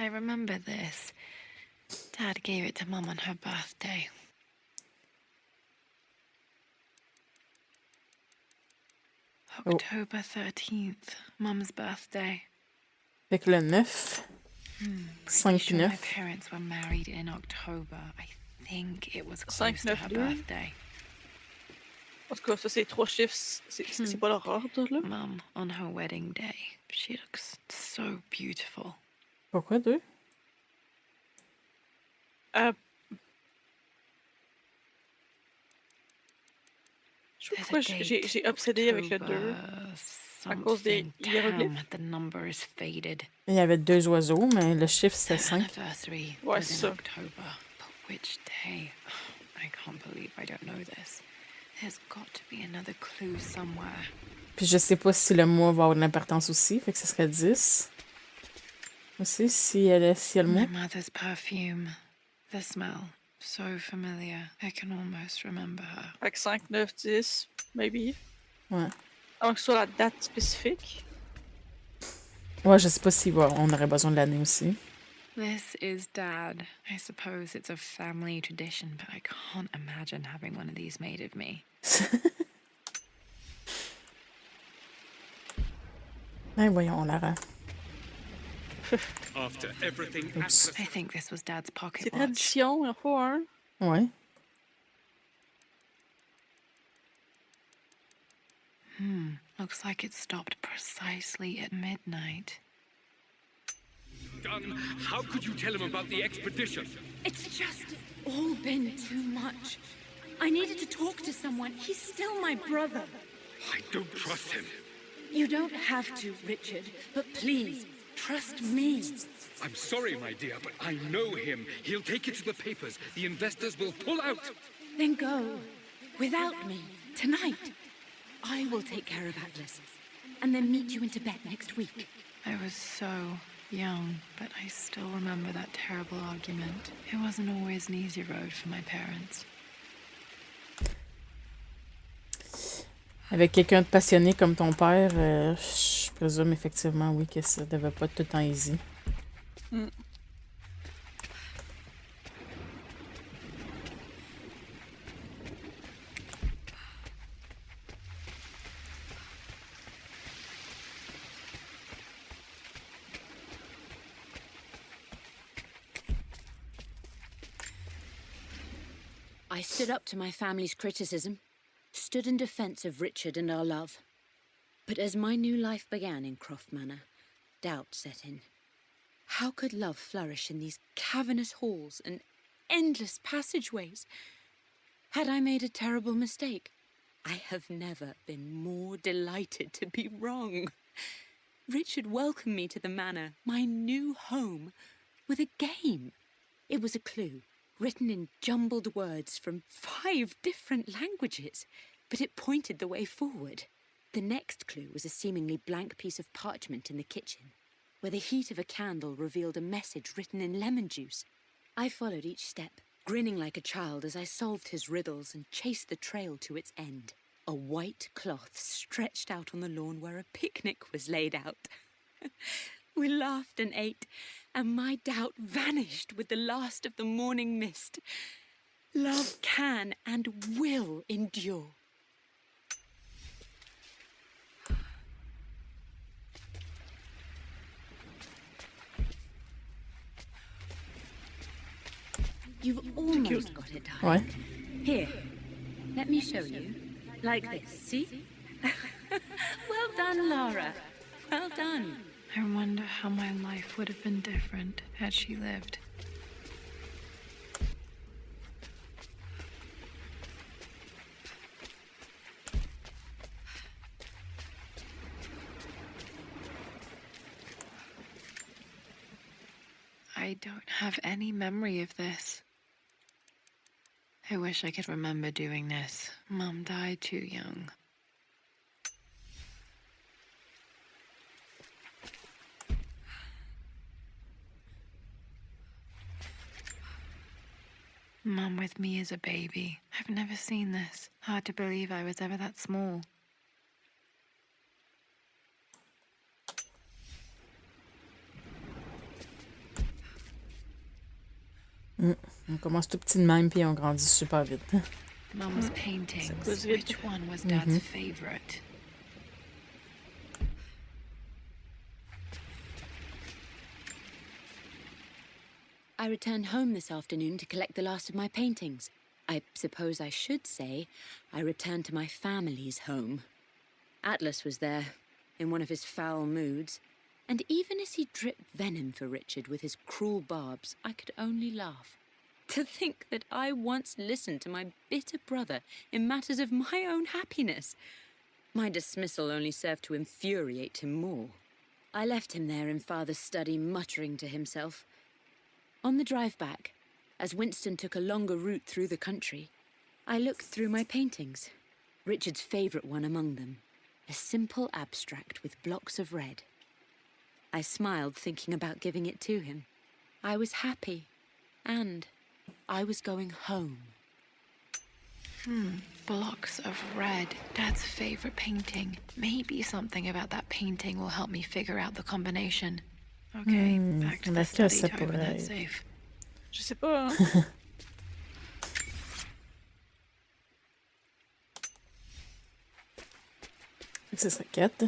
remember this. Dad gave it to Mum on her birthday. October 13th, Mum's birthday. Fait que le 9. 5 Sure 9. my parents were married in October. I think it was close to her birthday. En tout cas, ça, c'est 3 chiffres. C'est pas leur ordre, là. Mum, on her wedding day, she looks so beautiful. Pourquoi 2? Je sais pas pourquoi j'ai obsédé avec le 2. À cause des hiéroglyphes. The number is faded. Il y avait 2 oiseaux, mais le chiffre c'était 5. Anniversary Ouais, was c'est in ça. October. But which day? I can't believe I don't know this. There's got to be another clue somewhere. Puis je sais pas si le mois va avoir de l'importance aussi, fait que ce serait 10. Aussi, si elle le mois. My mother's perfume. The smell. So familiar. I can almost remember her. Fait que 5, 9, 10, maybe. Ouais. Alors que ce soit la date spécifique. Ouais, je sais pas si on aurait besoin de l'année aussi. This is Dad. I suppose it's a family tradition, but I can't imagine having one of these made of me. Ben voyons, Lara. After everything Oops. I think this was Dad's pocket C'est watch. tradition, il en faut un. Ouais. Looks like it stopped precisely at midnight. How could you tell him about the expedition? It's just all been too much. I needed to talk to someone. He's still my brother. I don't trust him. You don't have to, Richard, but please, trust me. I'm sorry, my dear, but I know him. He'll take it to the papers. The investors will pull out. Then go. Without me. Tonight. I will take care of Atlas. And then meet you in Tibet next week. I was so young, but I still remember that terrible argument. It wasn't always an easy road for my parents. Avec quelqu'un de passionné comme ton père, je présume effectivement, oui, que ça devait pas être tout le temps easy. I stood up to my family's criticism, stood in defense of Richard and our love. But as my new life began in Croft Manor, doubt set in. How could love flourish in these cavernous halls and endless passageways? Had I made a terrible mistake? I have never been more delighted to be wrong. Richard welcomed me to the manor, my new home, with a game. It was a clue, written in jumbled words from 5 different languages, but it pointed the way forward. The next clue was a seemingly blank piece of parchment in the kitchen, where the heat of a candle revealed a message written in lemon juice. I followed each step, grinning like a child as I solved his riddles and chased the trail to its end. A white cloth stretched out on the lawn where a picnic was laid out. We laughed and ate, and my doubt vanished with the last of the morning mist. Love can and will endure. You've almost got it, darling. Ouais. Here, let me show you. Like this, see? Well done, Lara. Well done. I wonder how my life would have been different had she lived. I don't have any memory of this. I wish I could remember doing this. Mum died too young. Mum with me as a baby. I've never seen this. Hard to believe I was ever that small. On commence tout petit de même, puis on grandit super vite. Mum's paintings. goes with- Which one was Dad's favorite? I returned home this afternoon to collect the last of my paintings. I suppose I should say I returned to my family's home. Atlas was there, in one of his foul moods, and even as he dripped venom for Richard with his cruel barbs, I could only laugh. To think that I once listened to my bitter brother in matters of my own happiness. My dismissal only served to infuriate him more. I left him there in Father's study, muttering to himself. On the drive back, as Winston took a longer route through the country, I looked through my paintings, Richard's favourite one among them, a simple abstract with blocks of red. I smiled, thinking about giving it to him. I was happy, and I was going home. Blocks of red. Dad's favorite painting. Maybe something about that painting will help me figure out the combination. Okay, back to the laquelle study ça to open pourrait that être? safe. Je sais pas, hein. Fait que ce serait 4.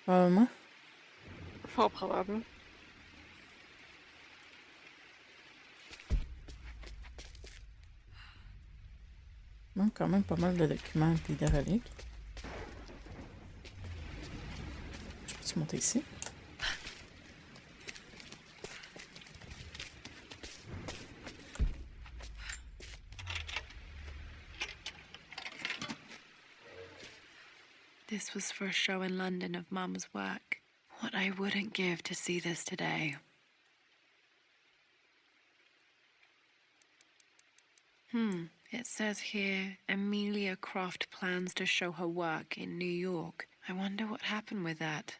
Probablement. Fort probable. Il manque quand même pas mal de documents et de reliques. Je peux-tu monter ici? This was for a show in London of Mum's work. What I wouldn't give to see this today. It says here, Amelia Croft plans to show her work in New York. I wonder what happened with that.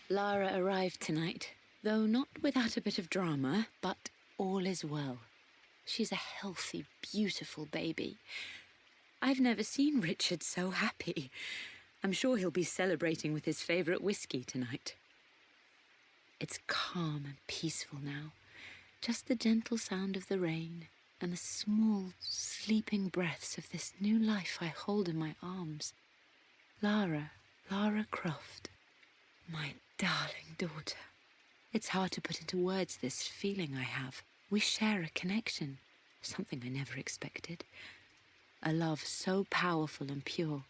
Lara arrived tonight, though not without a bit of drama, but all is well. She's a healthy, beautiful baby. I've never seen Richard so happy. I'm sure he'll be celebrating with his favourite whiskey tonight. It's calm and peaceful now. Just the gentle sound of the rain and the small, sleeping breaths of this new life I hold in my arms. Lara Croft, my darling daughter. It's hard to put into words this feeling I have. We share a connection, something I never expected. A love so powerful and pure.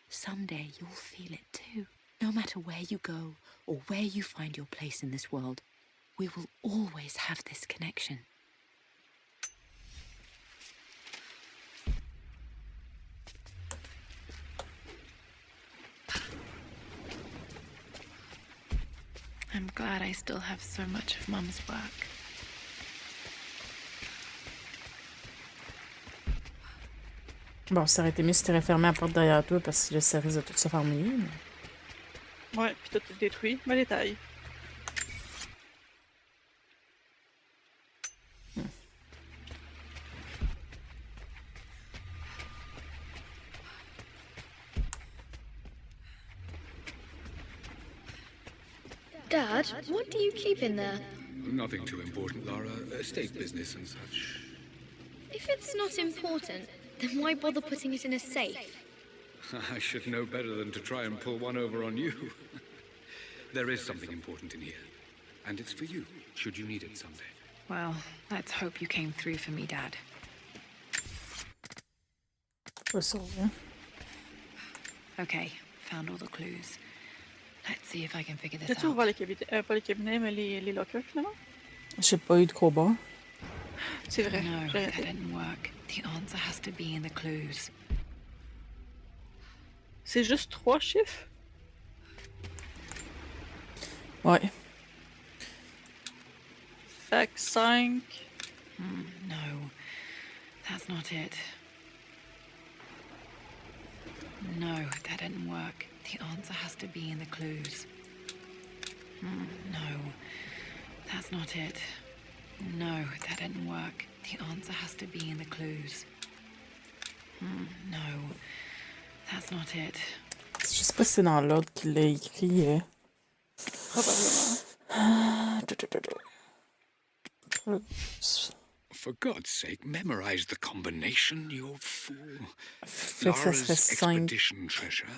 Someday you'll feel it too. No matter where you go or where you find your place in this world, we will always have this connection. I'm glad I still have so much of Mum's work. Bon, ça aurait été mieux si t'aurais fermé la porte derrière toi parce que là, ça risque de tout se faire mouiller. Mais... Ouais, puis tout est détruit. Mais détail. Dad, what do you keep in there? Nothing too important, Lara. Estate business and such. If it's not important, then why bother putting it in a safe? I should know better than to try and pull one over on you. There is something important in here. And it's for you, should you need it someday. Well, let's hope you came through for me, Dad. Pas sûr, hein? Okay, found all the clues. Let's see if I can figure this T'as-tu out. ouvert les cabinets, pas les cabinets, mais les lockers finalement? J'ai pas eu de crowbar. C'est vrai, No, j'ai that raté. didn't work. The answer has to be in the clues. C'est juste 3 chiffres? Ouais. Fait que 5. No, that's not it. No, that didn't work. The answer has to be in the clues. No, that's not it. No, that didn't work. The answer has to be in the clues. No, That's not it. Je sais pas si c'est dans l'ordre qu'il l'a écrit. Probablement. For God's sake, memorize the combination, you fool. Fait que ça serait Lara's 5, expedition treasure.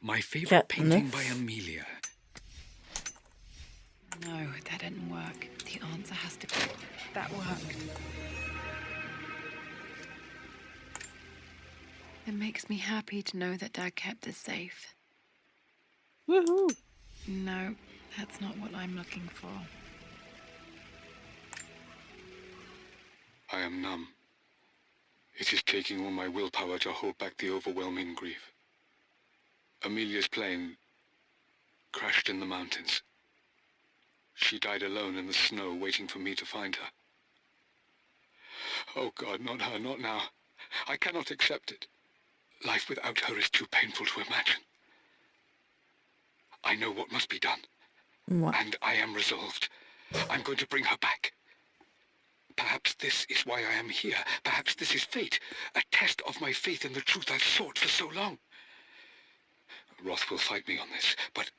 My favorite 4, painting 9. by Amelia. No, that didn't work. The answer has to be... That worked. It makes me happy to know that Dad kept this safe. Woohoo! No, that's not what I'm looking for. I am numb. It is taking all my willpower to hold back the overwhelming grief. Amelia's plane crashed in the mountains. She died alone in the snow, waiting for me to find her. Oh God, not her, not now. I cannot accept it. Life without her is too painful to imagine. I know what must be done. Ouais. And I am resolved. I'm going to bring her back. Perhaps this is why I am here. Perhaps this is fate. A test of my faith in the truth I've sought for so long. Roth will fight me on this, but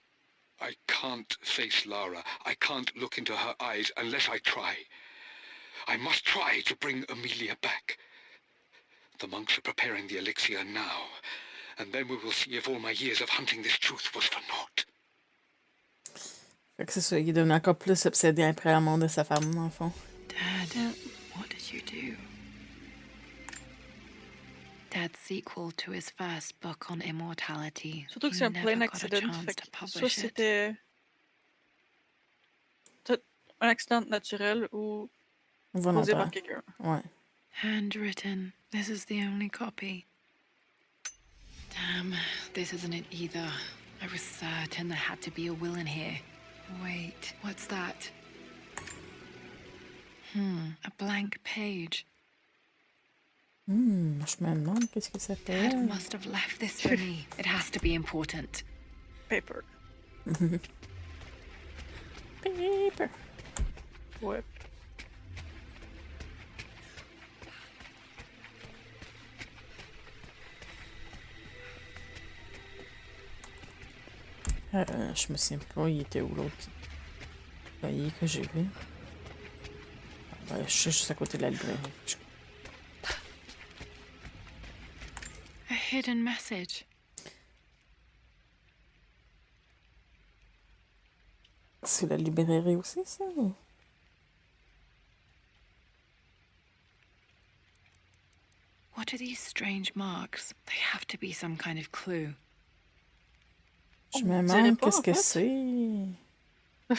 I can't face Lara. I can't look into her eyes unless I try. I must try to bring Amelia back. The monks are preparing the elixir now, and then we will see if all my years of hunting this truth was for naught. Fait que c'est ça, il est devenu encore plus obsédé après la mort de sa femme, dans le fond. Dad, what did you do? Dad's sequel to his first book on immortality. Surtout que He c'est un never plain got a accident. chance Fait to que soit publish it. c'était un accident naturel ou causé par Volontaire. quelqu'un. Ouais. Handwritten. This is the only copy. Damn, this isn't it either. I was certain there had to be a will in here. Wait, what's that? A blank page. Je me demande qu'est-ce que ça fait. Dad must have left this for me. It has to be important. Paper. Paper. Ouais. Je me souviens pas, il était où l'autre foyer que j'ai vu. Je suis juste à côté de la librairie. A hidden message. C'est la librairie aussi, ça? What are these strange marks? They have to be some kind of clue. Je me dirait demande pas, qu'est-ce en que fait. c'est.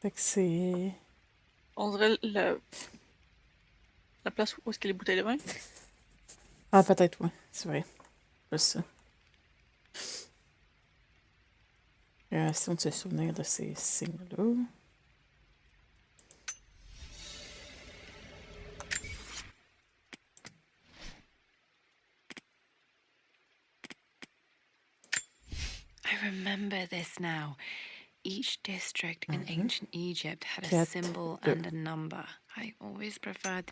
Fait que c'est... On dirait la place où est-ce qu'il y a les bouteilles de vin. Ah, peut-être, ouais. C'est vrai. Plus ça. Si on se souvenir de ces signes-là. I remember this now. Each district in ancient Egypt had a Quatre, symbol deux. and a number. I always preferred...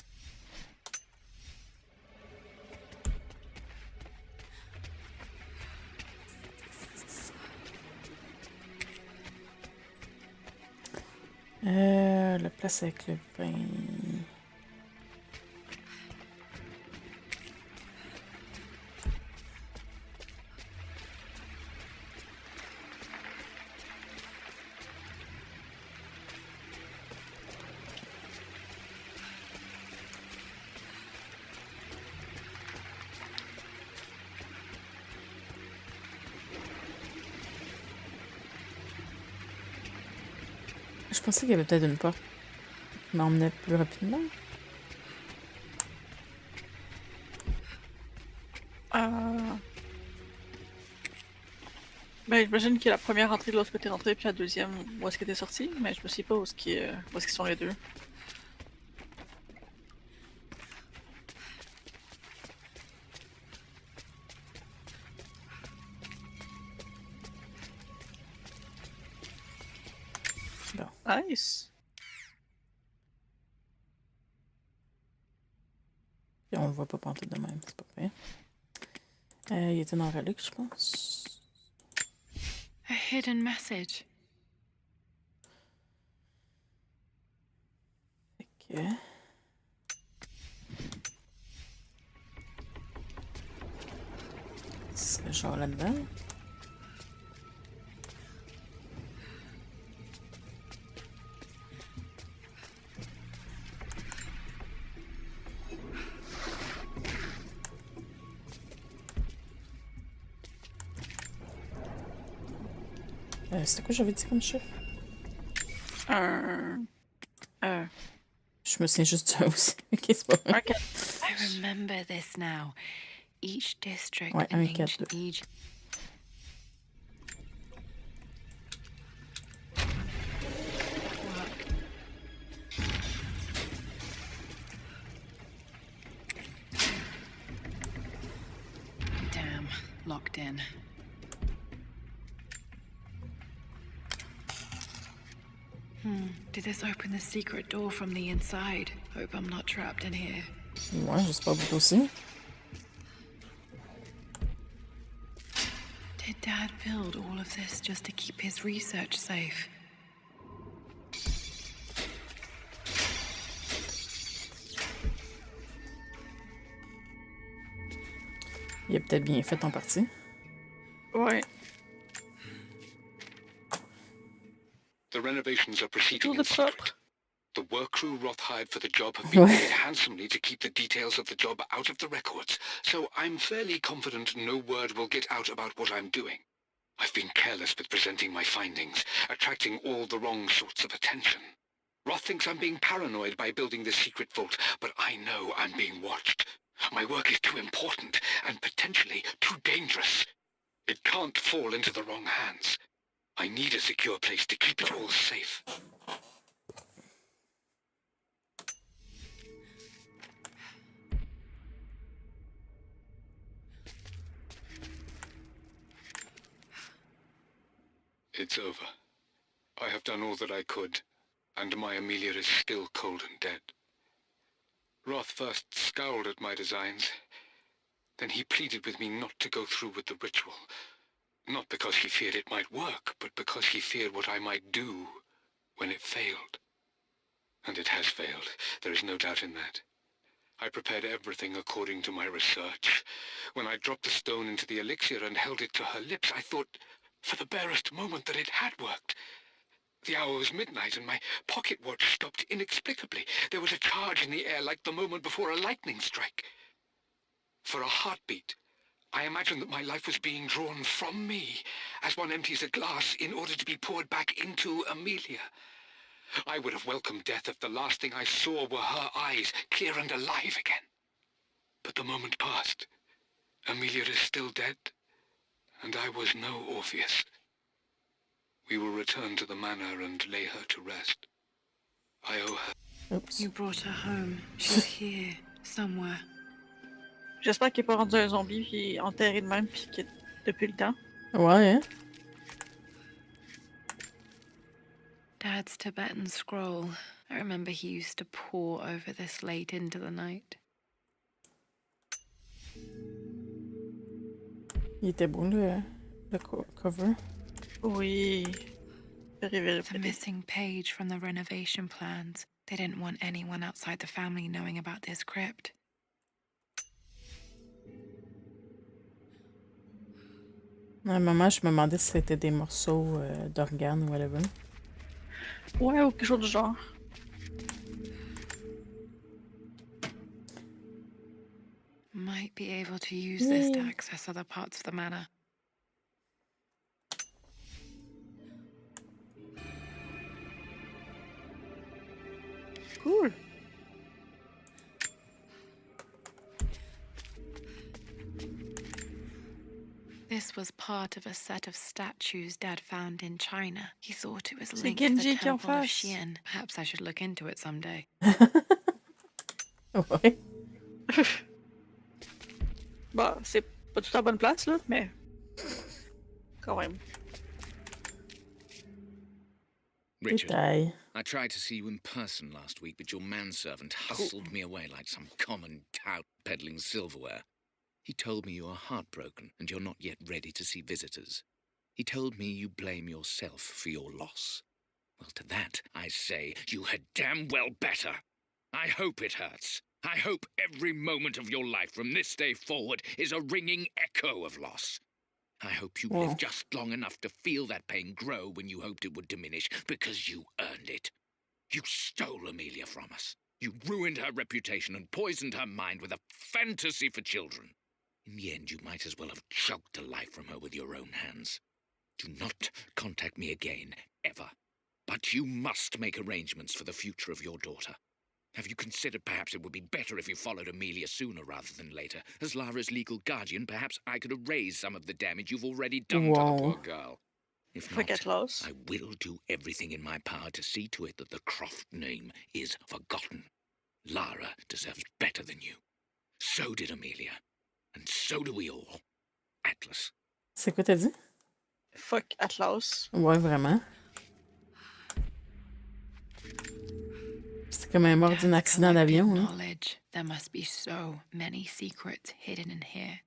La place avec le vin. Je pensais qu'il y avait peut-être une porte qui m'emmenait plus rapidement. Ben, j'imagine qu'il y a la première entrée de l'autre côté rentrée, puis la deuxième où est-ce qu'elle était sortie, mais je me sais pas où est-ce qu'ils sont les deux. Bon. Nice! on le voit pas pantoute de même, c'est pas vrai. Il était dans Relique, je pense. A hidden message. Ok. C'est genre là-dedans. C'était quoi j'avais dit comme chiffre? Je me souviens juste de ça aussi. Ok, c'est pas vrai. I remember this now. Each district Ouais, in 1, 4, ancient 2. Egypt. Damn, locked in. Did this open the secret door from the inside? Hope I'm not trapped in here. Ouais, j'espère beaucoup aussi. Did Dad build all of this just to keep his research safe? Il a peut-être bien fait en partie. Ouais. The renovations are proceeding Tout in de propre. secret. The work crew Roth hired for the job have been Ouais. paid handsomely to keep the details of the job out of the records, so I'm fairly confident no word will get out about what I'm doing. I've been careless with presenting my findings, attracting all the wrong sorts of attention. Roth thinks I'm being paranoid by building this secret vault, but I know I'm being watched. My work is too important and potentially too dangerous. It can't fall into the wrong hands. I need a secure place to keep it all safe. It's over. I have done all that I could, and my Amelia is still cold and dead. Roth first scowled at my designs. Then he pleaded with me not to go through with the ritual. Not because he feared it might work, but because he feared what I might do when it failed. And it has failed. There is no doubt in that. I prepared everything according to my research. When I dropped the stone into the elixir and held it to her lips, I thought for the barest moment that it had worked. The hour was midnight and my pocket watch stopped inexplicably. There was a charge in the air like the moment before a lightning strike. For a heartbeat, I imagined that my life was being drawn from me as one empties a glass in order to be poured back into Amelia. I would have welcomed death if the last thing I saw were her eyes, clear and alive again. But the moment passed. Amelia is still dead, and I was no Orpheus. We will return to the manor and lay her to rest. I owe her. Oups. You brought her home. She's here, somewhere. J'espère qu'il est pas rendu un zombie puis enterré de même puis qu'il depuis le temps. Ouais, hein? Dad's Tibetan scroll. I remember he used to pore over this late into the night. Il était beau, le cover. Oui. Very, very The pretty. missing page from the renovation plans. They didn't want anyone outside the family knowing about this crypt. À un moment, je me demandais si c'était des morceaux d'organes ou whatever. Ouais, ou quelque chose du genre. Might be able to use this to access other parts of the manor. Cool. This was part of a set of statues Dad found in China. He thought it was C'est linked to the Genji qui en temple of face. Xian. Perhaps I should look into it someday. Ouais. Bah, c'est pas tout à la bonne place, là, mais. Quand même. Richard, Détail. I tried to see you in person last week, but your manservant hustled me away like some common tout peddling silverware. He told me you are heartbroken and you're not yet ready to see visitors. He told me you blame yourself for your loss. Well, to that, I say you had damn well better. I hope it hurts. I hope every moment of your life from this day forward is a ringing echo of loss. I hope you live just long enough to feel that pain grow when you hoped it would diminish, because you earned it. You stole Amelia from us. You ruined her reputation and poisoned her mind with a fantasy for children. In the end, you might as well have choked the life from her with your own hands. Do not contact me again, ever. But you must make arrangements for the future of your daughter. Have you considered perhaps it would be better if you followed Amelia sooner rather than later? As Lara's legal guardian, perhaps I could erase some of the damage you've already done to the poor girl. If not, I will do everything in my power to see to it that the Croft name is forgotten. Lara deserves better than you. So did Amelia. And so do we all. Atlas. C'est quoi t'as dit? Fuck Atlas. Ouais, vraiment. C'est comme un mort d'un accident d'avion. Hein? Knowledge. There must be so many secrets hidden in here.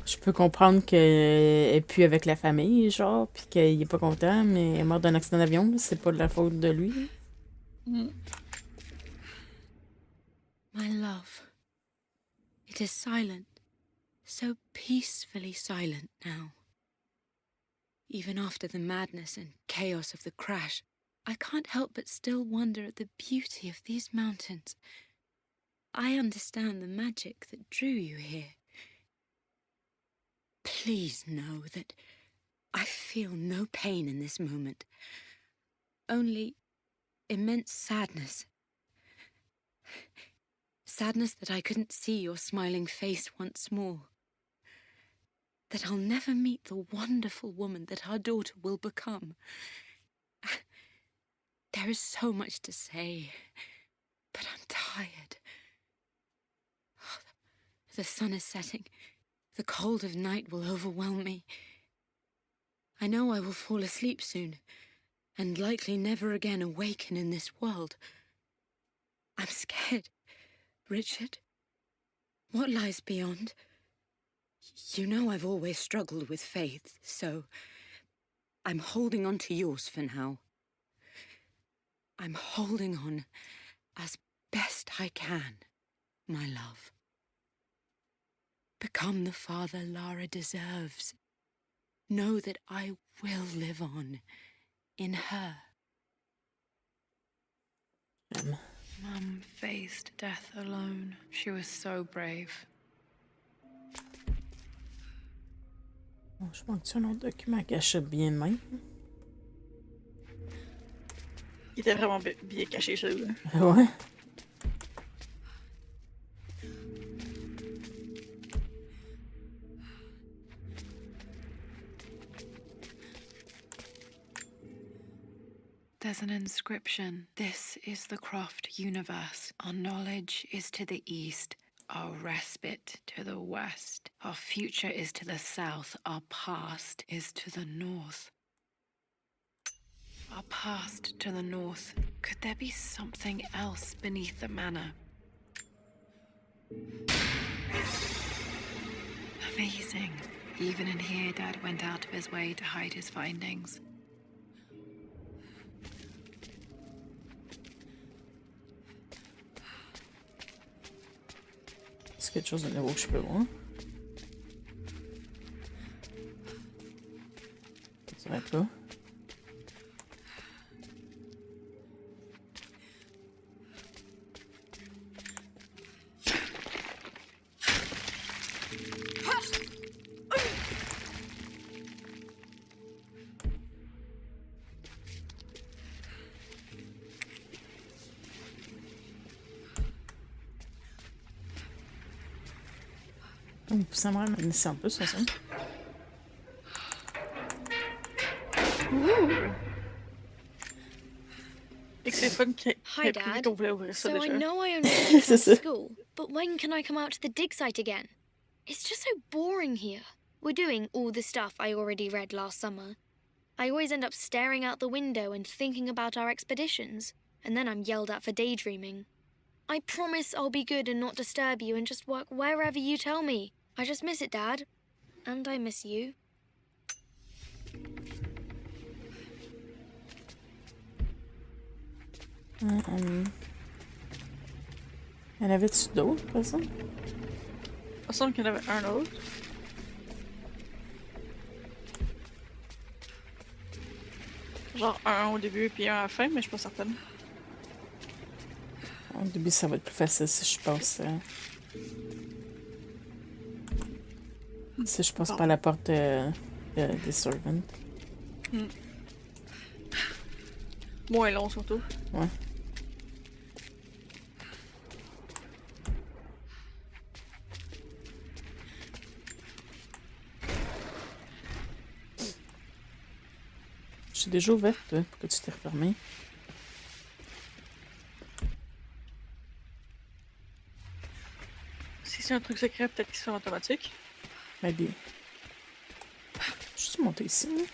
Je peux comprendre qu'elle est plus avec la famille, genre, puis qu'il est pas content, mais elle est morte d'un accident d'avion, c'est pas de la faute de lui. My love, it is silent, so peacefully silent now. Even after the madness and chaos of the crash, I can't help but still wonder at the beauty of these mountains. I understand the magic that drew you here. Please know that I feel no pain in this moment, only immense sadness. Sadness that I couldn't see your smiling face once more. That I'll never meet the wonderful woman that our daughter will become. There is so much to say, but I'm tired. The sun is setting. The cold of night will overwhelm me. I know I will fall asleep soon, and likely never again awaken in this world. I'm scared. Richard, what lies beyond? You know I've always struggled with faith, so I'm holding on to yours for now. I'm holding on as best I can, my love. Become the father Lara deserves. Know that I will live on in her. Mum faced death alone. She was so brave. Je manque-tu un autre document caché bien de même? Il était vraiment bien caché, celui-là. Ouais. There's an inscription. This is the Croft universe. Our knowledge is to the east, our respite to the west. Our future is to the south, our past is to the north. Our past to the north. Could there be something else beneath the manor? Amazing. Even in here, Dad went out of his way to hide his findings. C'est quelque chose de nouveau que je peux voir. Ça va être là. Ça me rend ici en plus, ça. Hi, Dad. So I know I only come to school, but when can I come out to the dig site again? It's just so boring here. We're doing all the stuff I already read last summer. I always end up staring out the window and thinking about our expeditions, and then I'm yelled at for daydreaming. I promise I'll be good and not disturb you and just work wherever you tell me. I just miss it, Dad. And I miss you. En avait-tu d'autres, par exemple? Il me semble qu'il y en avait un autre. Genre un au début puis un à la fin, mais je suis pas certaine. Au début, ça va être plus facile si je passe... Si je passe par la porte des servants. Moins long, surtout. Ouais. Je suis déjà ouverte, toi. Pourquoi tu t'es refermée? Si c'est un truc secret, peut-être qu'il se fait en automatique. Maybe. Je suis montée ici, là.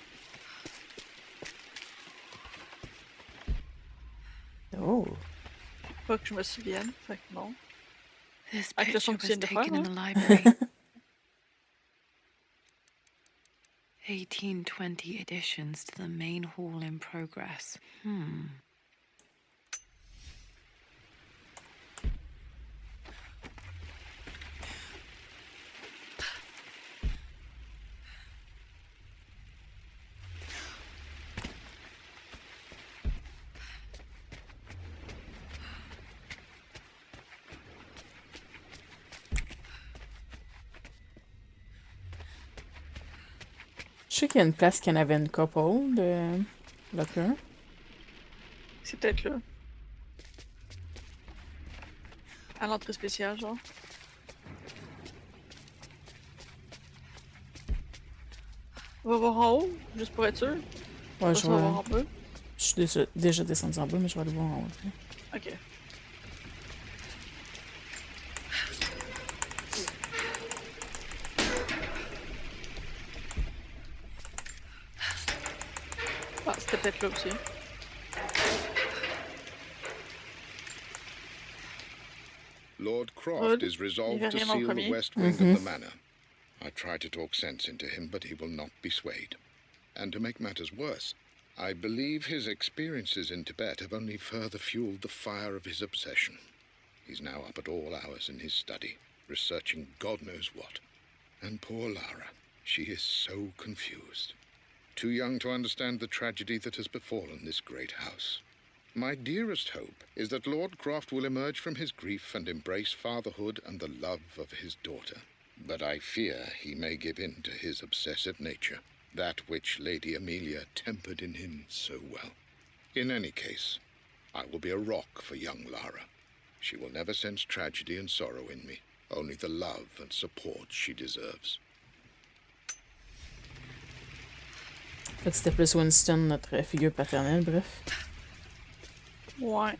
Oh. Pas que je me souvienne, fait que non. This Avec le son picture que tu viens was de faire, taken in là. the library. 1820 additions to the main hall in progress. Je sais qu'il y a une place qui en avait une couple de locker. C'est peut-être là. À l'entrée spéciale, genre. On va voir en haut, juste pour être sûr. Ouais, Je vais voir en bas. Je suis déjà descendu en bas, mais je vais aller voir en haut. Ok. Ah, c'était peut-être là aussi. Lord Croft Good. is resolved to Il y avait rien en seal the premier. west wing of the manor. I try to talk sense into him, but he will not be swayed. And to make matters worse, I believe his experiences in Tibet have only further fueled the fire of his obsession. He's now up at all hours in his study, researching God knows what. And poor Lara, she is so confused. Too young to understand the tragedy that has befallen this great house. My dearest hope is that Lord Croft will emerge from his grief and embrace fatherhood and the love of his daughter. But I fear he may give in to his obsessive nature, that which Lady Amelia tempered in him so well. In any case, I will be a rock for young Lara. She will never sense tragedy and sorrow in me, only the love and support she deserves. Fait que c'était plus Winston, notre figure paternelle, bref. Ouais.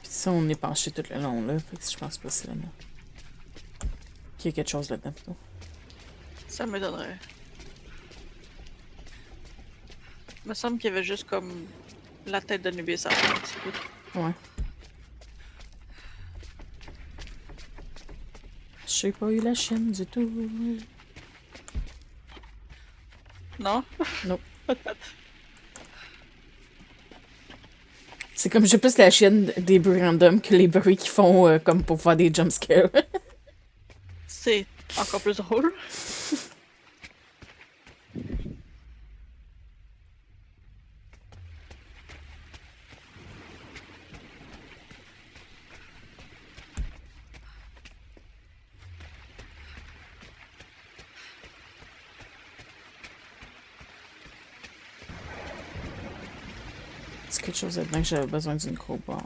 Puis ça, on est penché tout le long, là. Fait que je pense pas que c'est là-dedans. Qu'il y a quelque chose là-dedans, plutôt. Ça me donnerait. Il me semble qu'il y avait juste comme la tête de Nubis à faire, c'est tout. Ouais. J'ai pas eu la chienne du tout. Non? Non. Peut-être. C'est comme j'ai plus la chienne des bruits random que les bruits qui font comme pour faire des jumpscares. C'est encore plus drôle. dit quelque chose là-dedans que j'avais besoin d'une crowbar.